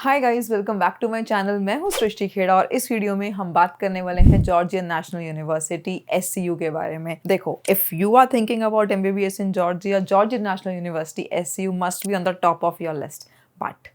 Hi guys, welcome back to my channel. मैं हूं सृष्टि खेड़ा और इस वीडियो में हम बात करने वाले हैं जॉर्जियन नेशनल यूनिवर्सिटी एससीयू के बारे में। देखो, if you are thinking about MBBS in Georgia, Georgian National University SCU must be on the top of your list. But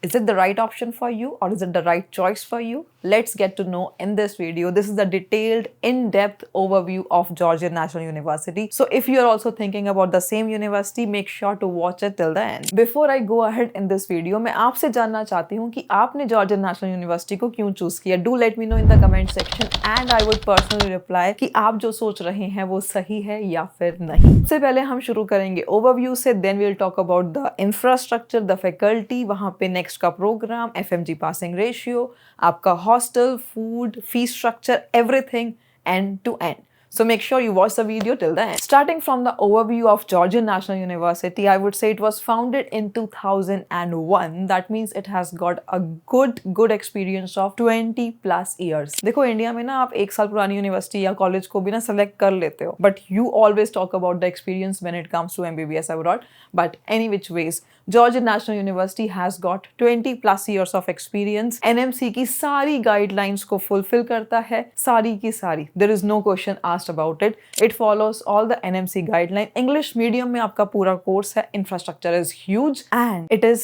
is it the right option for you or is it the right choice for you? Let's get to know in this video. This is a detailed, in-depth overview of Georgian National University. So if you are also thinking about the same university, make sure to watch it till the end. Before I go ahead in this video, मैं आपसे जानना चाहती हूँ कि आपने Georgian National University को क्यों choose किया। Do let me know in the comment section and I would personally reply कि आप जो सोच रहे हैं वो सही है या फिर नहीं। सबसे पहले हम शुरू करेंगे ओवरव्यू से, then we'll talk about the infrastructure, the faculty, वहाँ पे नेक्स्ट का प्रोग्राम, एफएमजी पासिंग रेशियो, आपका hostel, food, fees structure, everything end to end. So make sure you watch the video till the end. Starting from the overview of Georgian National University, I would say it was founded in 2001. That means it has got a good experience of 20 plus years. देखो, India में ना आप एक साल पुरानी university या college को भी ना सेलेक्ट कर लेते हो, but you always talk about the experience when it comes to MBBS abroad. But any which ways, Georgian National University has got 20 plus years of experience. NMC की सारी guidelines को fulfill करता है, सारी की सारी. There is no question asked about it. It follows all the NMC guideline. English medium में आपका पूरा course है. Infrastructure is huge and it is,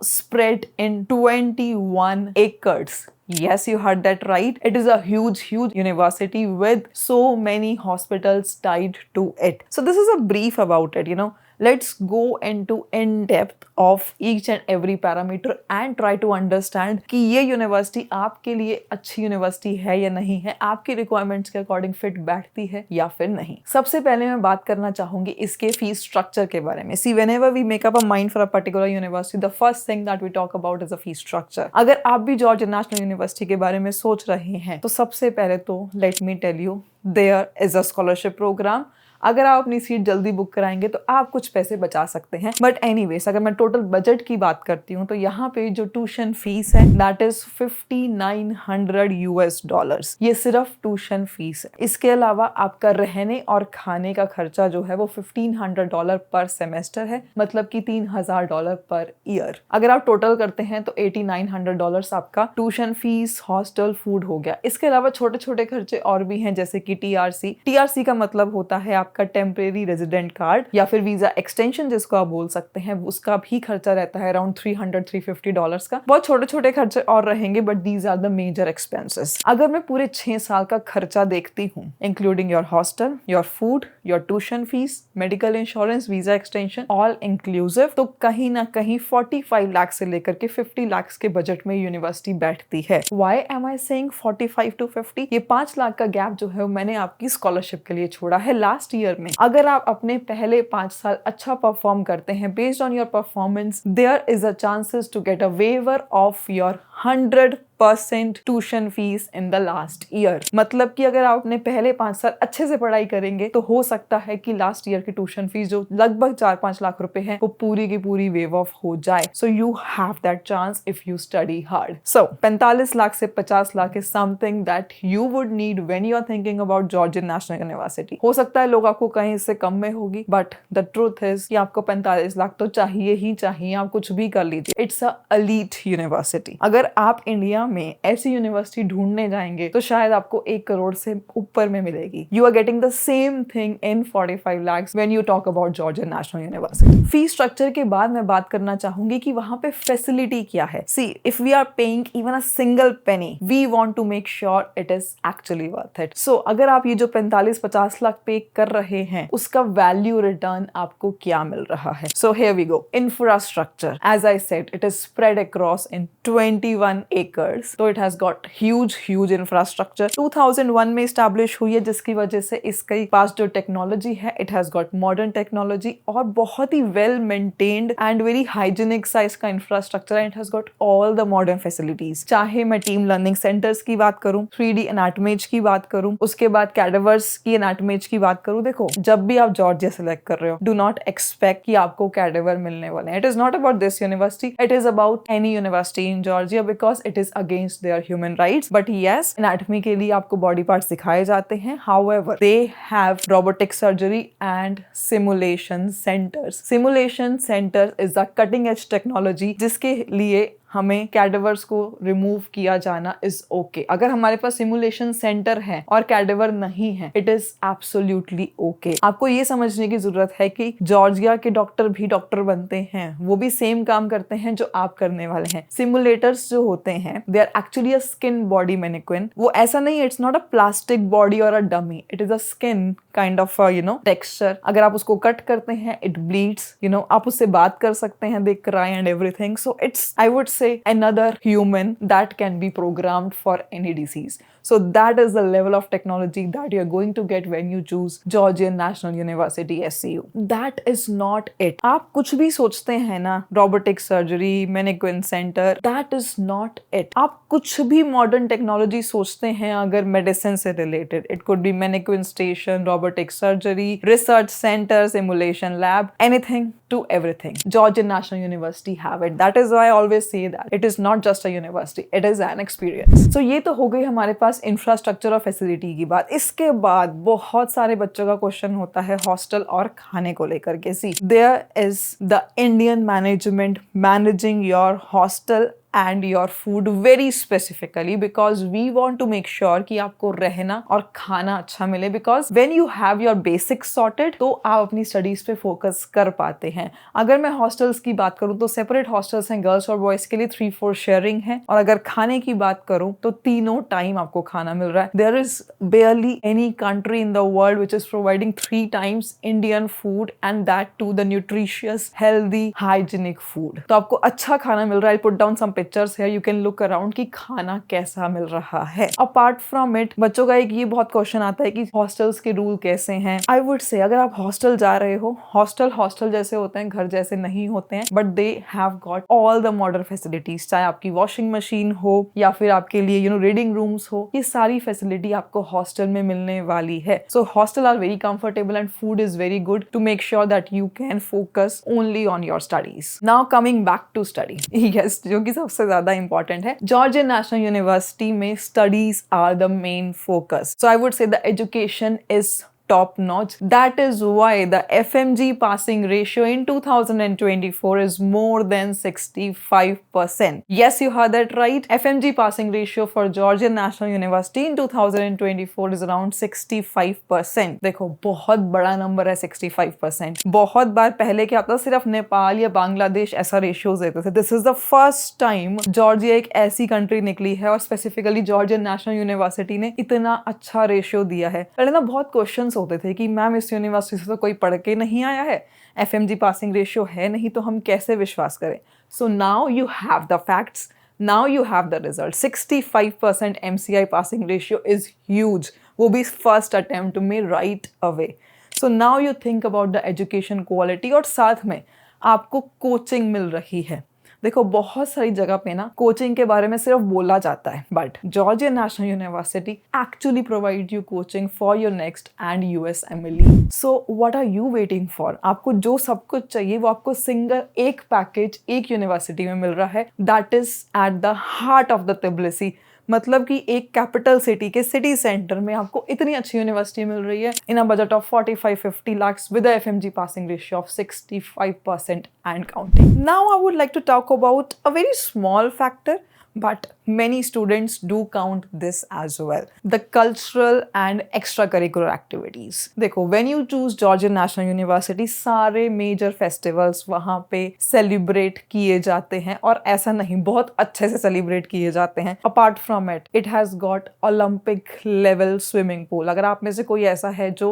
spread in 21 acres. Yes, you heard that right. It is a huge university with so many hospitals tied to it. So this is a brief about it, Let's go into in-depth of each and every parameter and try to understand कि ये university आपके लिए अच्छी university है या नहीं है, आपके रिक्वायरमेंट्स के अकॉर्डिंग फिट बैठती है या फिर नहीं। सबसे पहले मैं बात करना चाहूंगी इसके फीस स्ट्रक्चर के बारे में। See, whenever we make up a mind for a particular university, the first thing that we talk about is a fee structure. अगर आप भी जॉर्जियन नेशनल यूनिवर्सिटी के बारे में सोच रहे हैं तो सबसे पहले तो let me tell you, there is a scholarship program. अगर आप अपनी सीट जल्दी बुक कराएंगे तो आप कुछ पैसे बचा सकते हैं। बट एनीवेज, अगर मैं टोटल बजट की बात करती हूँ तो यहाँ पे जो ट्यूशन फीस है दैट इज $5,900 ये सिर्फ ट्यूशन फीस है। इसके अलावा आपका रहने और खाने का खर्चा जो है वो $1,500 पर सेमेस्टर है, मतलब कि $3,000 पर ईयर। अगर आप टोटल करते हैं तो $8,900 आपका ट्यूशन फीस, हॉस्टल, फूड हो गया। इसके अलावा छोटे छोटे खर्चे और भी हैं, जैसे कि टीआरसी का मतलब होता है आपका टेम्परेरी रेजिडेंट कार्ड या फिर वीजा एक्सटेंशन जिसको आप बोल सकते हैं, उसका भी खर्चा रहता है अराउंड $300-350 का। बहुत छोटे छोटे खर्चे और रहेंगे but these are the major expenses. अगर मैं पूरे 6 साल का खर्चा देखती हूँ, including your hostel, your food, your tuition fees, medical insurance, visa extension, all inclusive, तो कहीं ना कहीं 45 लाख से लेकर के 50 लाख के बजट में यूनिवर्सिटी बैठती है। Why am I saying 45 to 50? ये 5 लाख का गैप जो है मैंने आपकी स्कॉलरशिप के लिए छोड़ा है। लास्ट ईयर में अगर आप अपने पहले 5 साल अच्छा परफॉर्म करते हैं, based on your performance, there is a chances to get a waiver of your 100% tuition fees in the last year. मतलब कि अगर आप अपने पहले 5 साल अच्छे से पढ़ाई करेंगे तो हो सकता है कि लास्ट ईयर की ट्यूशन फीस जो लगभग 4-5 लाख रुपए है वो पूरी की पूरी वेव ऑफ हो जाए। So you have that chance if you study hard. So 45 lakh से 50 lakh is something that you would need when you are thinking about Georgian National University. हो सकता है लोग आपको कहीं इससे कम में होगी, बट द ट्रूथ इज कि आपको 45 लाख तो चाहिए ही चाहिए, आप कुछ भी कर लीजिए। It's a elite university. अगर आप इंडिया में ऐसी यूनिवर्सिटी ढूंढने जाएंगे तो शायद आपको 1 करोड़ से ऊपर में मिलेगी। You are getting the same thing in 45 lakhs when you talk about Georgian National University. Fee structure के बाद मैं बात करना चाहूंगी कि वहां पे फैसिलिटी क्या है। See, if we are paying even a single penny, we want to make sure it is actually worth it. So अगर आप ये जो 45-50 लाख पे कर रहे हैं उसका वैल्यू रिटर्न आपको क्या मिल रहा है। So here we go. Infrastructure, as I said, it is spread across in 21 acres. So it has got huge infrastructure. 2001 में establish हुई है, जिसकी वजह से इसके पास जो टेक्नोलॉजी है it has got modern technology और बहुत ही well maintained and very hygienic size का infrastructure and it has got all the modern facilities. चाहे मैं टीम लर्निंग सेंटर्स की बात करूं, 3D एनाटॉमेज की बात करूं, उसके बाद कैडेवर्स की एनाटॉमेज की बात करूं, देखो जब भी आप जॉर्जिया सेलेक्ट कर रहे हो, do not expect कि आपको कैडेवर मिलने वाले हैं। It is not about this university, it is about any university in Georgia because it is against their human rights. But yes, anatomy के लिए आपको body parts सिखाए जाते हैं. However, they have robotic surgery and simulation centers. Simulation centers is a cutting edge technology जिसके लिए हमें cadavers को रिमूव किया जाना इज ओके। अगर हमारे पास सिमुलेशन सेंटर है और कैडेवर नहीं है, इट इज एब्सोल्युटली ओके। आपको ये समझने की जरूरत है कि जॉर्जिया के डॉक्टर भी डॉक्टर बनते हैं, वो भी सेम काम करते हैं जो आप करने वाले हैं। सिमुलेटर्स जो होते हैं, they are actually a skin body mannequin. वो ऐसा नहीं है, it's not a plastic body or a dummy, it is a skin kind of texture. अगर आप उसको कट करते हैं, इट ब्लीड्स, आप उससे बात कर सकते हैं, दे cry and everything. So it's, I would से, another human that can be programmed for any disease. So that is the level of technology that you're going to get when you choose Georgian National University SCU. That is not it. आप कुछ भी सोचते हैं ना, robotic surgery, mannequin center, that is not it. आप कुछ भी modern technology सोचते हैं अगर medicine से related, it could be mannequin station, robotic surgery, research center, simulation lab, anything to everything. Georgian National University have it. That is why I always say that it is not just a university, it is an experience. So ये तो हो गई हमारे पास infrastructure और facility की बात। इसके बाद बहुत सारे बच्चों का क्वेश्चन होता है हॉस्टल और खाने को लेकर के। See, there is the Indian management managing your hostel and your food very specifically because we want to make sure कि आपको रहना और खाना अच्छा मिले, because when you have your basics sorted तो आप अपनी स्टडीज पे फोकस कर पाते हैं। अगर मैं हॉस्टल्स की बात करूँ तो सेपरेट हॉस्टल्स हैं गर्ल्स और बॉयज के लिए, 3-4 शेयरिंग है। और अगर खाने की बात करूँ तो तीनों टाइम आपको खाना मिल रहा है। There is barely any country in the world which is providing 3 times Indian food and that too the nutritious, healthy, hygienic food. तो आपको अच्छा खाना मिल रहा है। Put down some पिक्चर्स है, यू कैन लुक अराउंड कि खाना कैसा मिल रहा है। अपार्ट फ्रॉम इट, बच्चों का एक ये बहुत क्वेश्चन आता है कि हॉस्टल्स के रूल कैसे हैं। आई वुड से अगर आप हॉस्टल जा रहे हो, हॉस्टल जैसे होते हैं, घर जैसे नहीं होते हैं, but they have got all the modern facilities. चाहे आपकी वॉशिंग मशीन हो या फिर आपके लिए रीडिंग रूम्स हो, ये सारी फैसिलिटी आपको हॉस्टल में मिलने वाली है। So hostel are very comfortable and food is very good to make sure that you can focus only on your studies. Now coming back to study, yes, जो कि सबसे ज्यादा इंपॉर्टेंट है। जॉर्जियन नेशनल यूनिवर्सिटी में studies are the main focus. So I would say the education is top notch. That is why the FMG passing ratio in 2024 is more than 65%. Yes, you heard that right. FMG passing ratio for Georgian National University in 2024 is around 65%. देखो बहुत बड़ा number है 65%. बहुत बार पहले क्या था, सिर्फ नेपाल या बांग्लादेश ऐसा रेशियोज देते थे। This is the first time Georgia एक ऐसी कंट्री निकली है और स्पेसिफिकली जॉर्जियन नेशनल यूनिवर्सिटी ने इतना अच्छा रेशियो दिया है। पहले ना बहुत क्वेश्चन होते थे कि मैम इस यूनिवर्सिटी से तो कोई पढ़ के नहीं आया है, एफएमजी पासिंग रेशियो है नहीं, तो हम कैसे विश्वास करें। So now you have the facts, now you have the result. 65% MCI passing ratio is huge, वो भी फर्स्ट अटेम्प्ट में right away. So now you think about the education quality, और साथ में आपको कोचिंग मिल रही है। देखो बहुत सारी जगह पे ना कोचिंग के बारे में सिर्फ बोला जाता है, but Georgian National University actually provide you coaching for your next and USMLE। So what are you waiting for? आपको जो सब कुछ चाहिए वो आपको सिंगल एक पैकेज एक यूनिवर्सिटी में मिल रहा है। That is at the heart of the Tbilisi. मतलब कि एक कैपिटल सिटी के सिटी सेंटर में आपको इतनी अच्छी यूनिवर्सिटी मिल रही है in a budget of 45-50 lakhs with a FMG passing ratio of 65% and counting. Now I would like to talk about a very small factor, but many students do count this as well, the cultural and extracurricular activities. देखो when you choose Georgian National University, सारे major festivals वहाँ पे celebrate किए जाते हैं, और ऐसा नहीं, बहुत अच्छे से celebrate किए जाते हैं। Apart from it, it has got Olympic level swimming pool. अगर आप में से कोई ऐसा है जो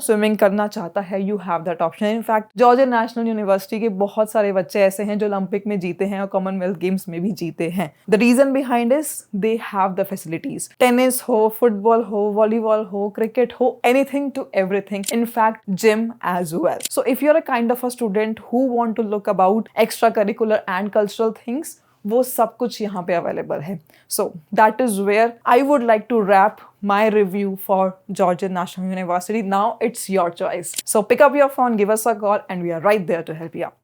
swimming करना चाहता है, you have that option. In fact, Georgian National University के बहुत सारे बच्चे ऐसे हैं जो ओलंपिक में जीते हैं और कॉमनवेल्थ गेम्स में भी जीते हैं। The reason behind is they have the facilities. Tennis ho, football ho, volleyball ho, cricket ho, anything to everything. In fact, gym as well. So if you're a kind of a student who want to look about extracurricular and cultural things, वो सब कुछ यहाँ पे available है. So that is where I would like to wrap my review for Georgian National University. Now it's your choice. So pick up your phone, give us a call, and we are right there to help you out.